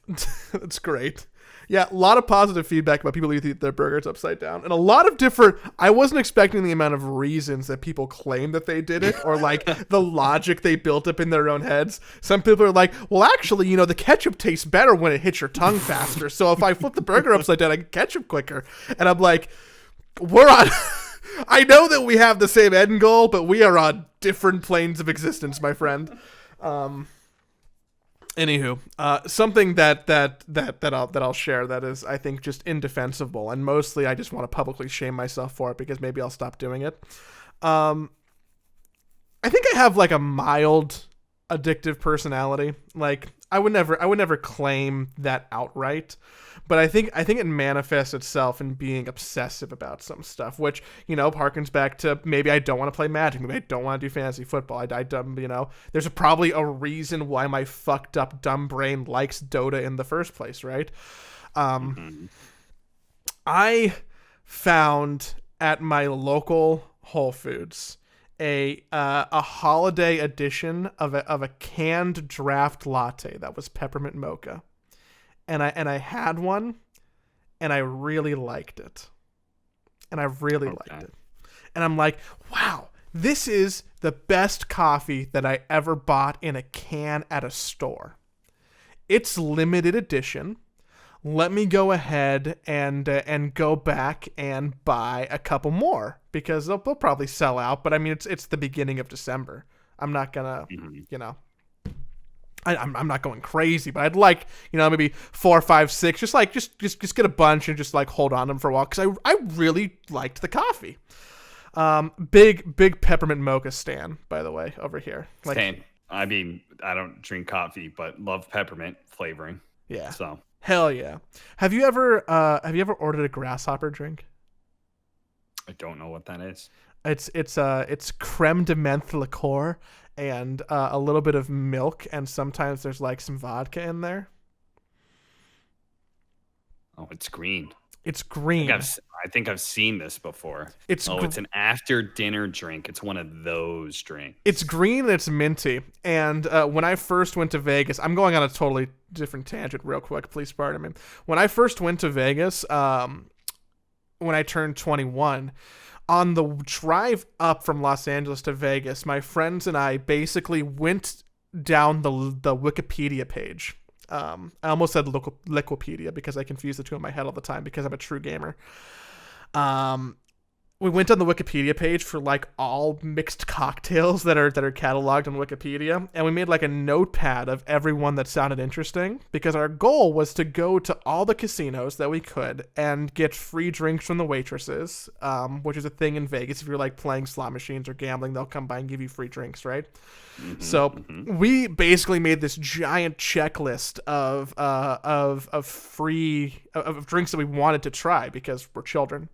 That's great. Yeah, a lot of positive feedback about people who eat their burgers upside down. And a lot of different... I wasn't expecting the amount of reasons that people claim that they did it, or like the logic they built up in their own heads. Some people are like, well, actually, the ketchup tastes better when it hits your tongue faster. So if I flip the burger upside down, I get ketchup quicker. And I'm like, we're on... I know that we have the same end goal, but we are on different planes of existence, my friend. Anywho, something that I'll share that is, I think, just indefensible, and mostly I just want to publicly shame myself for it because maybe I'll stop doing it. I think I have like a mild addictive personality. Like I would never claim that outright, but I think it manifests itself in being obsessive about some stuff, which harkens back to maybe I don't want to play Magic, maybe I don't want to do fantasy football. There's probably a reason why my fucked up dumb brain likes Dota in the first place, right? I found at my local Whole Foods a holiday edition of a canned draft latte that was peppermint mocha, and I had one, and I really liked it, and I really liked it, and I'm like, wow, this is the best coffee that I ever bought in a can at a store. It's limited edition. Let me go ahead and go back and buy a couple more because they'll probably sell out. But I mean, it's the beginning of December. I'm not gonna, I'm not going crazy, but I'd like, maybe 4, 5, 6, just get a bunch and just like hold on to them for a while because I really liked the coffee. Big peppermint mocha stan, by the way, over here. Like, same. I mean, I don't drink coffee, but love peppermint flavoring. Yeah. So. Hell yeah. Have you ever ordered a grasshopper drink? I don't know what that is. It's creme de menthe liqueur and a little bit of milk, and sometimes there's like some vodka in there. Oh, it's green. It's green. I think I've seen this before. It's an after dinner drink. It's one of those drinks. It's green and it's minty. And when I first went to Vegas, I'm going on a totally different tangent real quick. Please pardon me. When I first went to Vegas, when I turned 21, on the drive up from Los Angeles to Vegas, my friends and I basically went down the Wikipedia page. I almost said Liquipedia because I confuse the two in my head all the time because I'm a true gamer. We went on the Wikipedia page for like all mixed cocktails that are cataloged on Wikipedia, and we made like a notepad of everyone that sounded interesting because our goal was to go to all the casinos that we could and get free drinks from the waitresses, which is a thing in Vegas. If you're like playing slot machines or gambling, they'll come by and give you free drinks, right? So we basically made this giant checklist of free drinks that we wanted to try because we're children.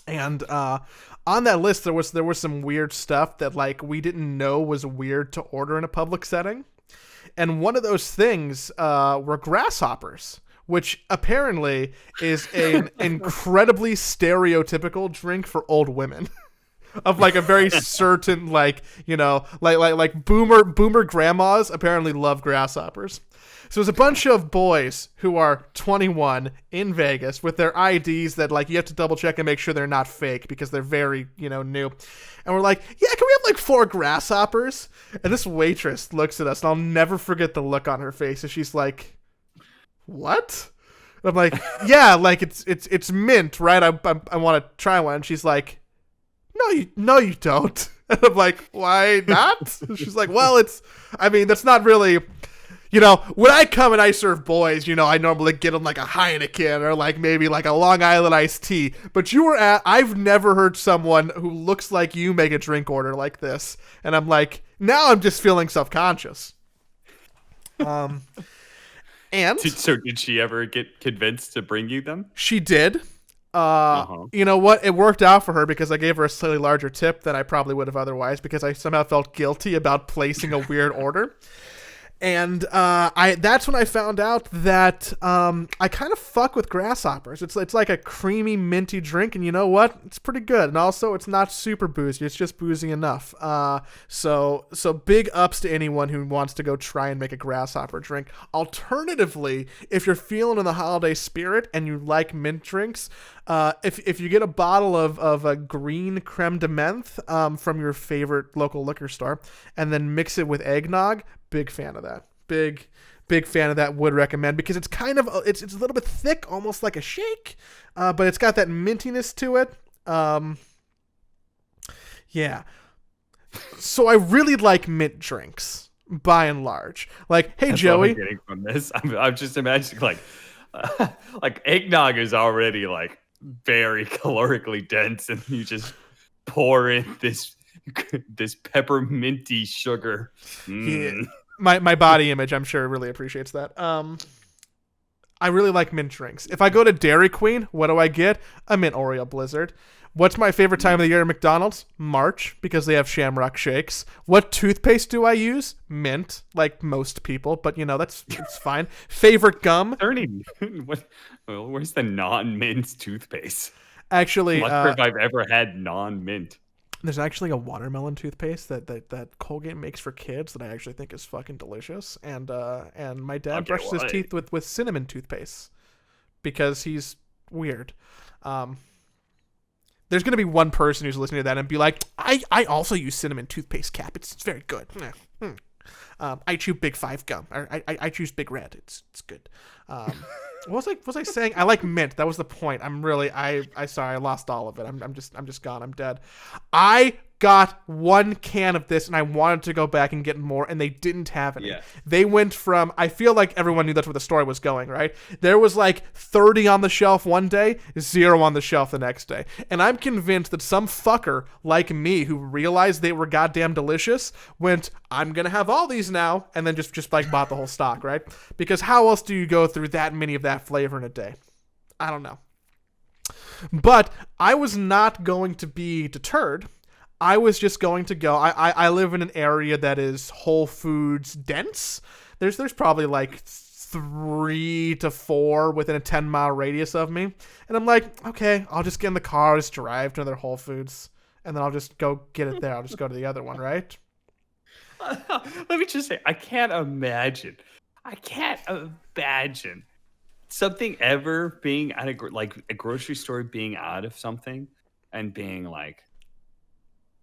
And on that list, there was some weird stuff that like we didn't know was weird to order in a public setting. And one of those things were grasshoppers, which apparently is an incredibly stereotypical drink for old women. Of like a very certain like boomer grandmas apparently love grasshoppers. So there's a bunch of boys who are 21 in Vegas with their IDs that like you have to double check and make sure they're not fake because they're very new. And we're like, yeah, can we have like 4 grasshoppers? And this waitress looks at us, and I'll never forget the look on her face. And she's like, what? And I'm like, yeah, like it's mint, right? I want to try one. And she's like, no, you don't. And I'm like, why not? She's like, well, that's not really, when I come and I serve boys, I normally get them like a Heineken or like maybe like a Long Island iced tea. But I've never heard someone who looks like you make a drink order like this. And I'm like, now I'm just feeling self-conscious. And so did she ever get convinced to bring you them? She did. You know what? It worked out for her because I gave her a slightly larger tip than I probably would have otherwise because I somehow felt guilty about placing a weird order. And that's when I found out that I kind of fuck with grasshoppers. It's like a creamy, minty drink, and you know what? It's pretty good. And also, it's not super boozy. It's just boozy enough. So big ups to anyone who wants to go try and make a grasshopper drink. Alternatively, if you're feeling in the holiday spirit and you like mint drinks, if you get a bottle of a green creme de menthe from your favorite local liquor store and then mix it with eggnog, big fan of that. Big fan of that. Would recommend because it's kind of it's a little bit thick, almost like a shake, but it's got that mintiness to it. Yeah. So I really like mint drinks by and large. Like, hey, That's Joey. What I'm getting from this. I'm just imagining like eggnog is already like very calorically dense, and you just pour in this pepperminty sugar. Yeah. My body image, I'm sure, really appreciates that. I really like mint drinks. If I go to Dairy Queen, what do I get? A mint Oreo Blizzard. What's my favorite time of the year at McDonald's? March, because they have Shamrock Shakes. What toothpaste do I use? Mint, like most people, but that's fine. Favorite gum? Where's the non-mint toothpaste? Actually, I'm not sure if I've ever had non-mint. There's actually a watermelon toothpaste that Colgate makes for kids that I actually think is fucking delicious. And my dad brushes his teeth with cinnamon toothpaste because he's weird. There's gonna be one person who's listening to that and be like, I also use cinnamon toothpaste, Cap. It's very good. I chew Big Five gum. Or I choose Big Red. It's good. What was I saying? I like mint. That was the point. I'm really sorry. I lost all of it. I'm just gone. I'm dead. I got one can of this and I wanted to go back and get more and they didn't have any. Yeah. They went from, I feel like everyone knew that's where the story was going, right? There was like 30 on the shelf one day, 0 on the shelf the next day. And I'm convinced that some fucker like me who realized they were goddamn delicious went, I'm going to have all these now, and then just like bought the whole stock, right? Because how else do you go through that many of that flavor in a day? I don't know. But I was not going to be deterred. I was just going to go. I live in an area that is Whole Foods dense. There's probably like 3 to 4 within a 10-mile radius of me. And I'm like, okay, I'll just get in the car, just drive to another Whole Foods, and then I'll just go get it there. I'll just go to the other one, right? Let me just say, I can't imagine something ever being at a grocery store, being out of something and being like,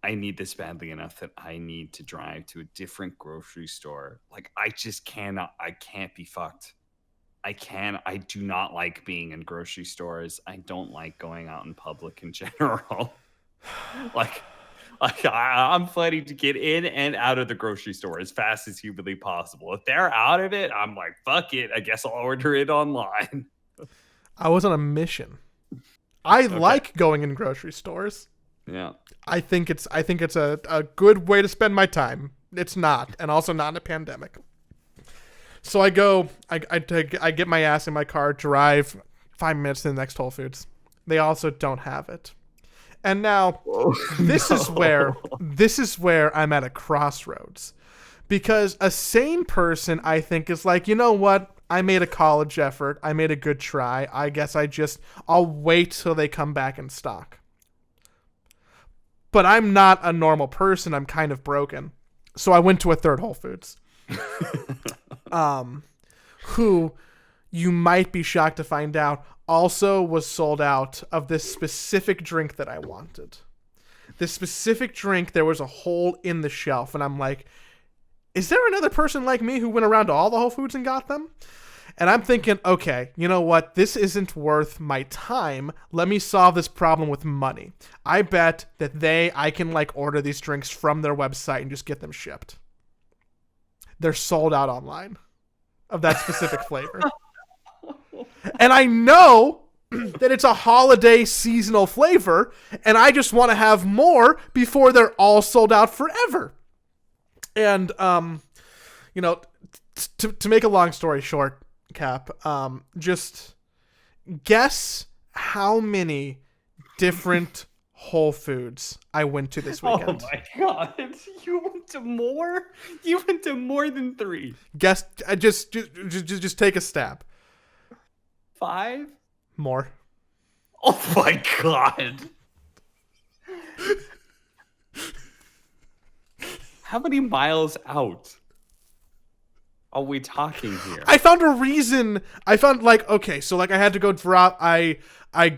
I need this badly enough that I need to drive to a different grocery store. Like, I can't be fucked. I do not like being in grocery stores. I don't like going out in public in general. I'm planning to get in and out of the grocery store as fast as humanly possible. If they're out of it, I'm like, fuck it. I guess I'll order it online. I was on a mission. I like going in grocery stores. Yeah. I think it's a good way to spend my time. It's not, and also not in a pandemic. So I go, I get my ass in my car, drive 5 minutes to the next Whole Foods. They also don't have it. And now this is where I'm at a crossroads. Because a sane person, I think, is like, you know what? I made a college effort. I made a good try. I guess I'll wait till they come back in stock. But I'm not a normal person. I'm kind of broken. So I went to a third Whole Foods. Who, you might be shocked to find out, also was sold out of this specific drink that I wanted. This specific drink, there was a hole in the shelf. And I'm like, is there another person like me who went around to all the Whole Foods and got them? And I'm thinking, okay, you know what? This isn't worth my time. Let me solve this problem with money. I bet that I can like order these drinks from their website and just get them shipped. They're sold out online of that specific flavor. And I know that it's a holiday seasonal flavor, and I just want to have more before they're all sold out forever. And, you know, to make a long story short, Cap, just guess how many different Whole Foods I went to this weekend. Oh my god, you went to more? You went to more than 3. Guess, just take a stab. 5? More. Oh my god. How many miles out are we talking here? I found a reason. I found okay, so I had to go drop. I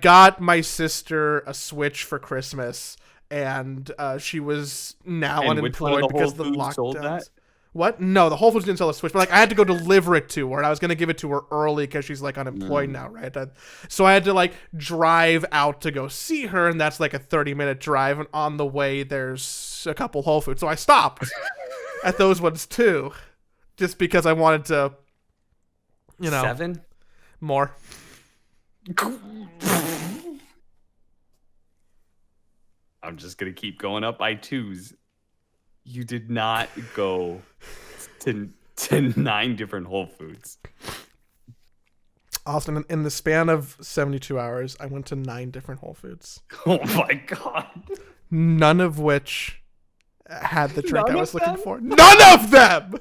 got my sister a Switch for Christmas, and she was now unemployed because of the lockdowns. What? No, the Whole Foods didn't sell a Switch, but I had to go deliver it to her, and I was gonna give it to her early because she's unemployed now, right? So I had to drive out to go see her, and that's a 30-minute drive, and on the way there's a couple Whole Foods, so I stopped at those ones too, just because I wanted to, 7? More. I'm just gonna keep going up by 2s. You did not go to 9 different Whole Foods. Austin, in the span of 72 hours, I went to 9 different Whole Foods. Oh my god. None of which had the drink I was looking for. None of them!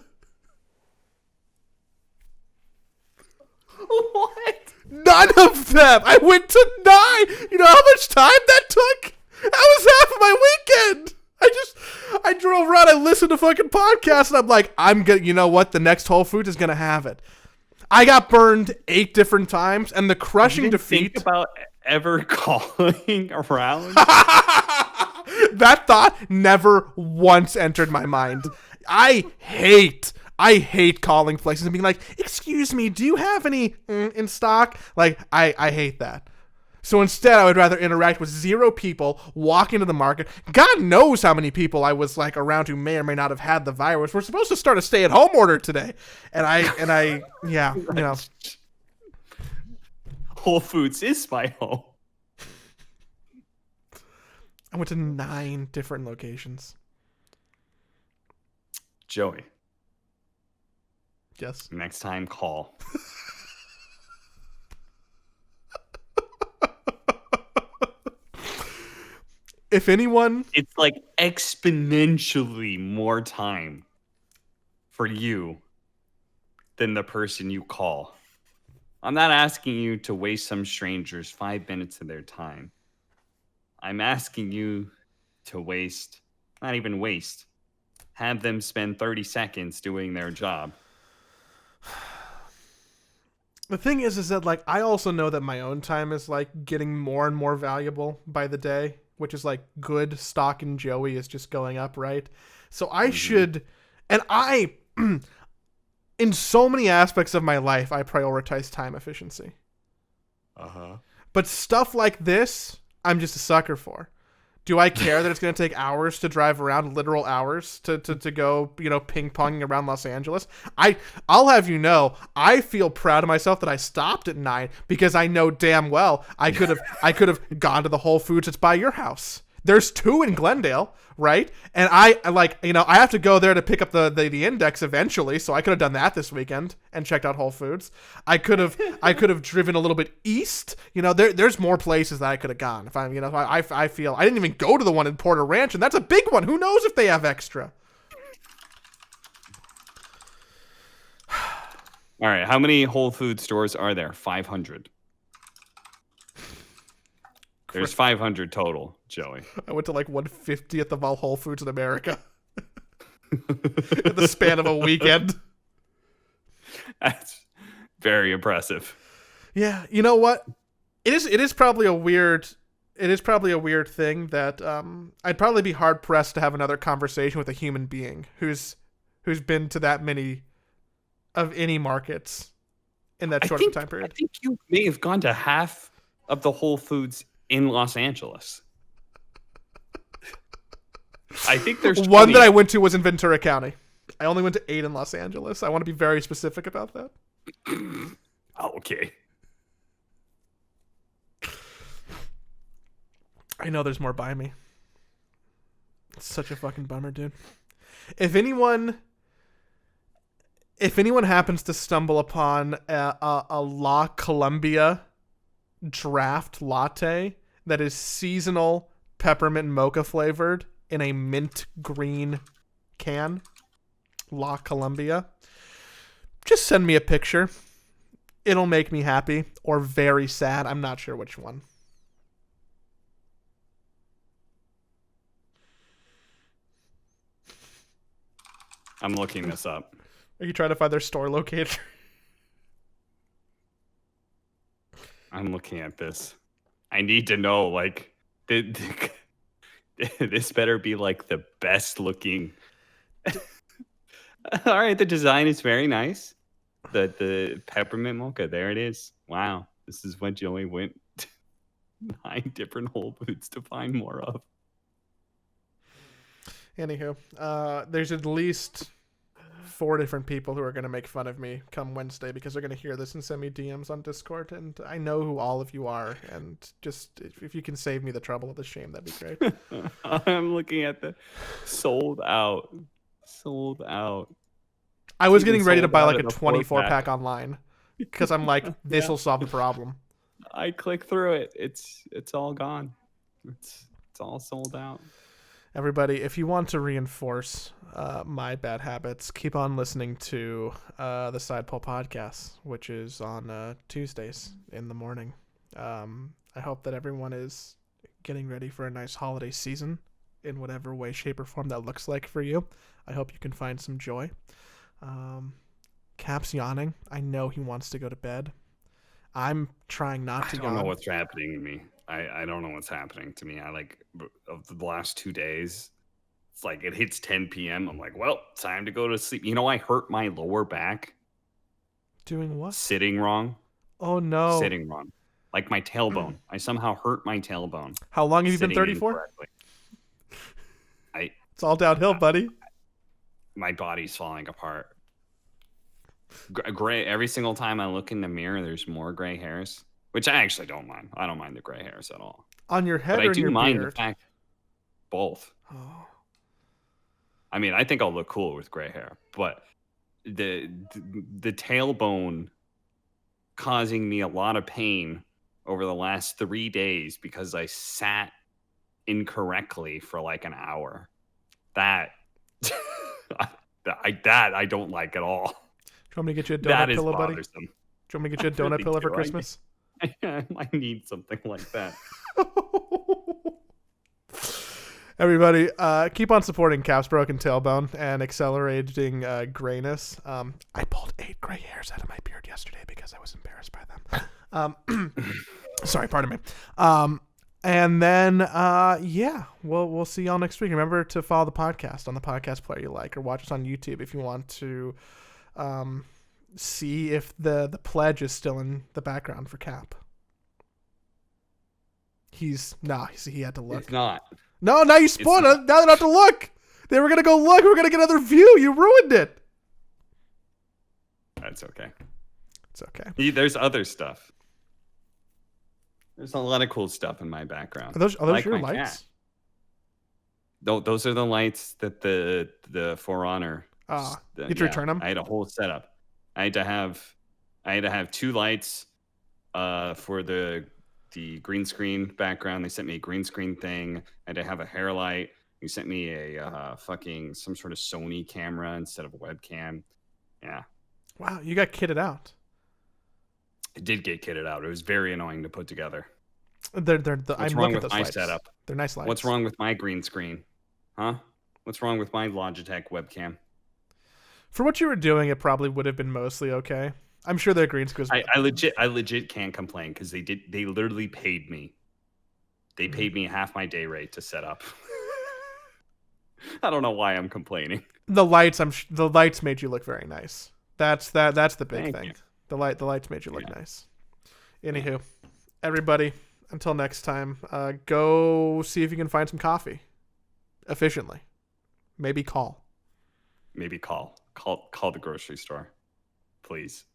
What? None of them! I went to 9! You know how much time that took? That was half of my weekend. I drove around, I listened to fucking podcasts, and I'm like, you know what? The next Whole Foods is gonna have it. I got burned 8 different times, and the crushing defeat. Think about ever calling around. That thought never once entered my mind. I hate calling places and being like, "Excuse me, do you have any in stock?" Like, I hate that. So instead, I would rather interact with 0 people, walk into the market. God knows how many people I was like around who may or may not have had the virus. We're supposed to start a stay-at-home order today, and I, yeah, you know. Whole Foods is my home. I went to 9 different locations. Joey. Yes. Next time, call. If anyone... It's like exponentially more time for you than the person you call. I'm not asking you to waste some strangers 5 minutes of their time. I'm asking you to not even waste, have them spend 30 seconds doing their job. The thing is that, like, I also know that my own time is, like, getting more and more valuable by the day, which is, like, good stock in Joey is just going up, right? So I should, and in so many aspects of my life, I prioritize time efficiency. But stuff like this, I'm just a sucker for. Do I care that it's going to take hours to drive around, literal hours, to go, you know, ping-ponging around Los Angeles? I'll have you know, I feel proud of myself that I stopped at 9 because I know damn well I could have gone to the Whole Foods that's by your house. There's 2 in Glendale, right? And I have to go there to pick up the index eventually, so I could have done that this weekend and checked out Whole Foods. I could have driven a little bit east. You know, there's more places that I could have gone. If I feel I didn't even go to the one in Porter Ranch, and that's a big one. Who knows if they have extra? All right, how many Whole Food stores are there? 500. There's 500 total, Joey. I went to like 150th of all Whole Foods in America in the span of a weekend. That's very impressive. Yeah, you know what? It is probably a weird thing that I'd probably be hard pressed to have another conversation with a human being who's been to that many of any markets in that short of a time period. I think you may have gone to half of the Whole Foods in Los Angeles. I think there's 20. One that I went to was in Ventura County. I only went to 8 in Los Angeles. I want to be very specific about that. Oh, okay. I know there's more by me. It's such a fucking bummer, dude. If anyone happens to stumble upon a La Columbia draft latte that is seasonal peppermint mocha flavored in a mint green can, La Columbia, just send me a picture. It'll make me happy or very sad. I'm not sure which one. I'm looking this up. Are you trying to find their store locator? I'm looking at this. I need to know, like, this better be, like, the best looking. All right, the design is very nice. The peppermint mocha, there it is. Wow, this is what Joey went 9 different Whole Foods to find more of. Anywho, there's at least 4 different people who are going to make fun of me come Wednesday because they're going to hear this and send me DMs on Discord, and I know who all of you are, and just if you can save me the trouble of the shame, that'd be great. I'm looking at the sold out. I was getting ready to buy like a 24-pack online because I'm like, this will solve the problem. I click through it. It's all gone. It's all sold out. Everybody, if you want to reinforce my bad habits, keep on listening to the Side Pole podcast, which is on Tuesdays in the morning. I hope that everyone is getting ready for a nice holiday season in whatever way, shape, or form that looks like for you. I hope you can find some joy. Cap's yawning. I know he wants to go to bed. I'm trying not to yawn. I don't know what's happening to me. I don't know what's happening to me. I like, of the last 2 days, it's like it hits 10 p.m. I'm like, well, time to go to sleep. You know, I hurt my lower back. Doing what? Sitting wrong. Oh, no. Sitting wrong. Like my tailbone. I somehow hurt my tailbone. How long have you been 34? It's all downhill, buddy. My body's falling apart. Gray. Every single time I look in the mirror, there's more gray hairs, which I actually don't mind. I don't mind the gray hairs at all. On your head, but or I do your mind beard? the fact both. Oh. I mean, I think I'll look cool with gray hair, but the tailbone causing me a lot of pain over the last 3 days because I sat incorrectly for like an hour. That I don't like at all. Do you want me to get you a donut pillow, buddy? Bothersome. Do you want me to get you a donut pillow for Christmas? I need something like that. Everybody, keep on supporting Cap's broken tailbone and accelerating grayness. I pulled 8 gray hairs out of my beard yesterday because I was embarrassed by them. Sorry, pardon me. And then, yeah, we'll see y'all next week. Remember to follow the podcast on the podcast player you like, or watch us on YouTube if you want to see if the pledge is still in the background for Cap. He had to look. It's not. No, now you spoiled it. Now they don't have to look. They were going to go look. We're going to get another view. You ruined it. That's okay. It's okay. There's other stuff. There's a lot of cool stuff in my background. Are those your lights? Cat. No, those are the lights that the For Honor. You had to return them? I had a whole setup. I had to have 2 lights for the green screen background. They sent me a green screen thing. I had to have a hair light. They sent me a some sort of Sony camera instead of a webcam. Yeah. Wow, you got kitted out. It did get kitted out. It was very annoying to put together. What's wrong with my setup? They're nice lights. What's wrong with my green screen? Huh? What's wrong with my Logitech webcam? For what you were doing, it probably would have been mostly okay. I'm sure their green screens. I legit can't complain because they literally paid me. They paid me half my day rate to set up. I don't know why I'm complaining. The lights made you look very nice. That's the big thing. You. The lights made you look nice. Anywho, everybody, until next time, go see if you can find some coffee efficiently. Maybe call. Call the grocery store, please.